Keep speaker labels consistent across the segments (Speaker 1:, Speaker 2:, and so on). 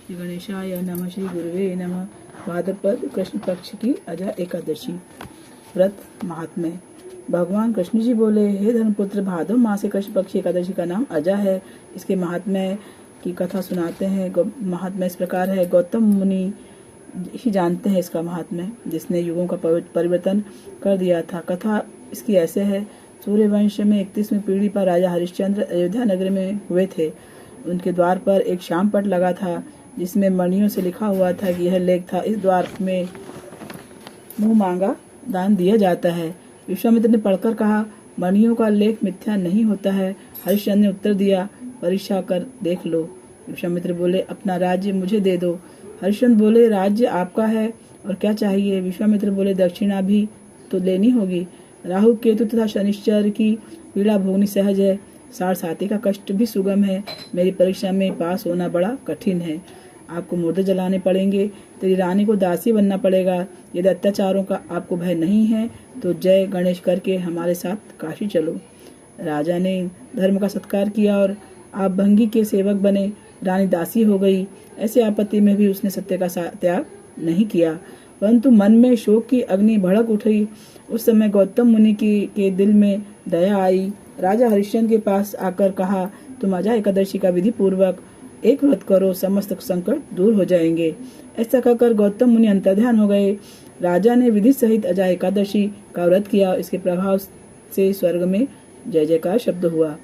Speaker 1: श्री गणेशाय नमः। श्री गुरुवे नमः। भाद्रपद कृष्ण पक्ष की अजा एकादशी व्रत महात्म्य। भगवान कृष्ण जी बोले, हे धर्मपुत्र, भादव मास से कृष्ण पक्ष एकादशी का नाम अजा है। इसके महात्म्य की कथा सुनाते हैं। महात्म्य इस प्रकार है। गौतम मुनि ही जानते हैं इसका महात्म्य, जिसने युगों का परिवर्तन कर दिया था। कथा इसकी ऐसे है। सूर्यवंश में 31वीं पीढ़ी पर राजा हरिश्चंद्र अयोध्या नगर में हुए थे। उनके द्वार पर एक श्यामपट लगा था, जिसमें मणियों से लिखा हुआ था कि यह लेख था, इस द्वार में मुंह मांगा दान दिया जाता है। विश्वामित्र ने पढ़कर कहा, मणियों का लेख मिथ्या नहीं होता है। हरिश्चंद्र ने उत्तर दिया, परीक्षा कर देख लो। विश्वामित्र बोले, अपना राज्य मुझे दे दो। हरिश्चंद्र बोले, राज्य आपका है और क्या चाहिए? विश्वामित्र बोले, दक्षिणा भी तो लेनी होगी। राहु केतु तथा शनिश्चर की पीड़ा भोगनी सहज है। सारसाती का कष्ट भी सुगम है। मेरी परीक्षा में पास होना बड़ा कठिन है। आपको मुर्दे जलाने पड़ेंगे। तेरी रानी को दासी बनना पड़ेगा। यदि अत्याचारों का आपको भय नहीं है तो जय गणेश करके हमारे साथ काशी चलो। राजा ने धर्म का सत्कार किया और आप भंगी के सेवक बने। रानी दासी हो गई। ऐसे आपत्ति में भी उसने सत्य का त्याग नहीं किया, परंतु मन में शोक की अग्नि भड़क उठी। उस समय गौतम मुनि के दिल में दया आई। राजा हरिश्चंद्र के पास आकर कहा, तुम अजा एकादशी का विधि पूर्वक एक व्रत करो, समस्त संकट दूर हो जाएंगे। ऐसा कहकर गौतम मुनि अंतर्ध्यान हो गए। राजा ने विधि सहित अजा एकादशी का व्रत किया। इसके प्रभाव से स्वर्ग में जय जयकार शब्द हुआ।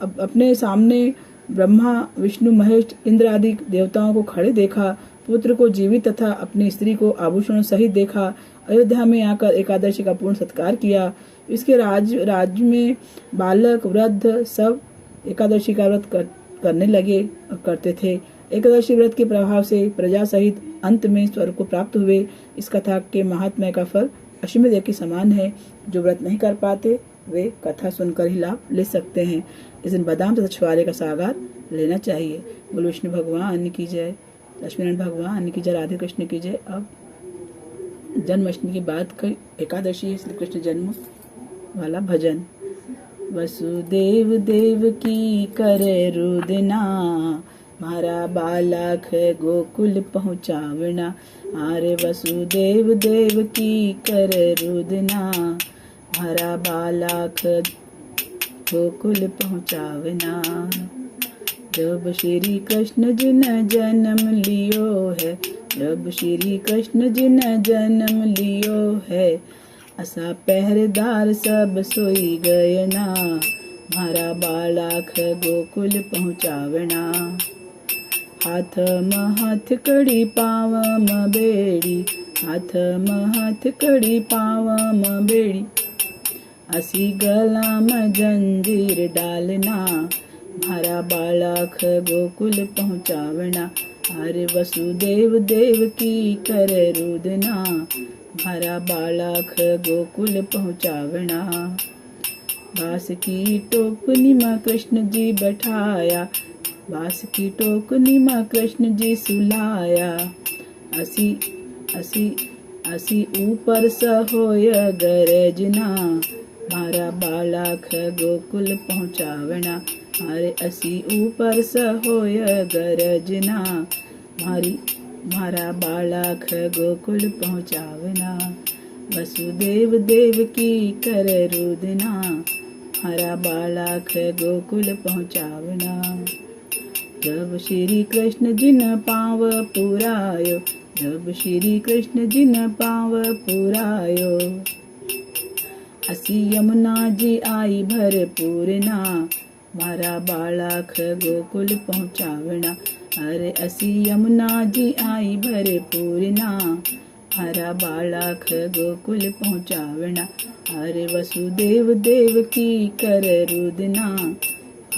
Speaker 1: अब अपने सामने ब्रह्मा, विष्णु, महेश, इंद्र आदि देवताओं को खड़े देखा। पुत्र को जीवित तथा अपनी स्त्री को आभूषणों सहित देखा। अयोध्या में आकर एकादशी का पूर्ण सत्कार किया। इसके राज्य में बालक, वृद्ध सब एकादशी का व्रत करने लगे और करते थे। एकादशी व्रत के प्रभाव से प्रजा सहित अंत में स्वर्ग को प्राप्त हुए। इस कथा के महात्म्य का फल अश्वमेध के समान है। जो व्रत नहीं कर पाते वे कथा सुनकर ही लाभ ले सकते हैं। इस दिन बादाम तथा छुआरे का सागर लेना चाहिए। बोलो विष्णु भगवान की जय, लक्ष्मीनारायण भगवान की जय, राधे कृष्ण की जय। अब जन्माष्टमी के बाद का एकादशी है, श्री कृष्ण जन्म वाला भजन। वसुदेव देव की करे रुदना, मारा बालक गोकुल पहुँचावना। अरे वसुदेव देव की करे रुदना, मारा बालक गोकुल पहुँचावना। जब श्री कृष्ण जी ने जन्म लियो है, जब श्री कृष्ण जी ने जन्म लियो है, असा पहरेदार सब सोई गए ना। मारा बालक गोकुल पहुँचावना। हाथ महथ कड़ी पाव म बेड़ी, हाथ महथ कड़ी पाव म बेड़ी, असी गला में जंजीर डालना। मारा बालक गोकुल पहुँचावना। अरे वसुदेव देव की करे रुदना, मारा बालक गोकुल पहुँचावना। बांस की टोकनी में कृष्ण जी बैठाया, बांस की टोकनी में कृष्ण जी सुलाया। असी असी असी ऊपर से होय गरजना, मारा बालक गोकुल पहुँचावना। अरे असी ऊपर से होय गरजना, मारा बालक गोकुल पहुँचावना। वसुदेव देव की करे रुदना, मारा बालक गोकुल पहुँचावना। जब श्री कृष्ण जी न पाँव पुरायो, जब श्री कृष्ण जी न पाँव पुरायो, असी यमुना जी आई भरपूर ना। मारा बालक गोकुल पहुँचावना। अरे असी यमुना जी आई भरपूर ना, मारा बालक गोकुल पहुँचावना। अरे वसुदेव देव की कर रुदना,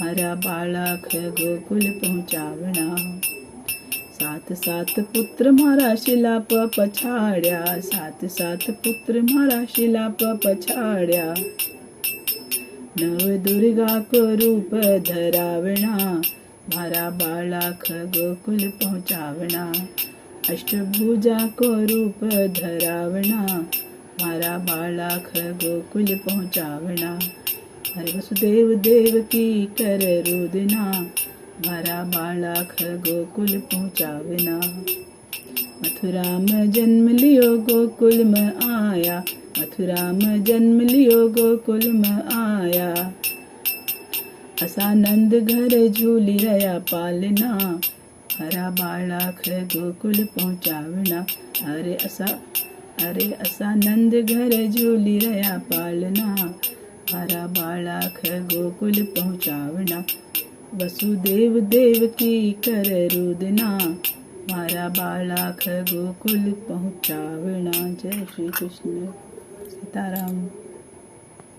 Speaker 1: मारा बालक गोकुल पहुँचावना। सात सात पुत्र मारा शिला प पछाड़्या, सात सात पुत्र मारा शिला प पछाड़्या। नव दुर्गा को रूप धरावना, मारा बालक गोकुल पहुँचावना। अष्टभुजा को रूप धरावना, मारा बालक गोकुल पहुँचावना। हरे वसुदेव देव की कर रुदना, मारा बालक गोकुल पहुँचावना। मथुरा में जन्म लियो गोकुल में आया, मथुरा में जन्म लियो गोकुल में आया। असा नंद घर झूली रया पालना, हरा बालक गोकुल पहुँचावना। अरे असा नंद घर झूली रया पालना, हरा बालक गोकुल पहुँचावना। वसुदेव देव की कर रुदना, मारा बालक गोकुल पहुँचावना। जय श्री कृष्ण। सीताराम।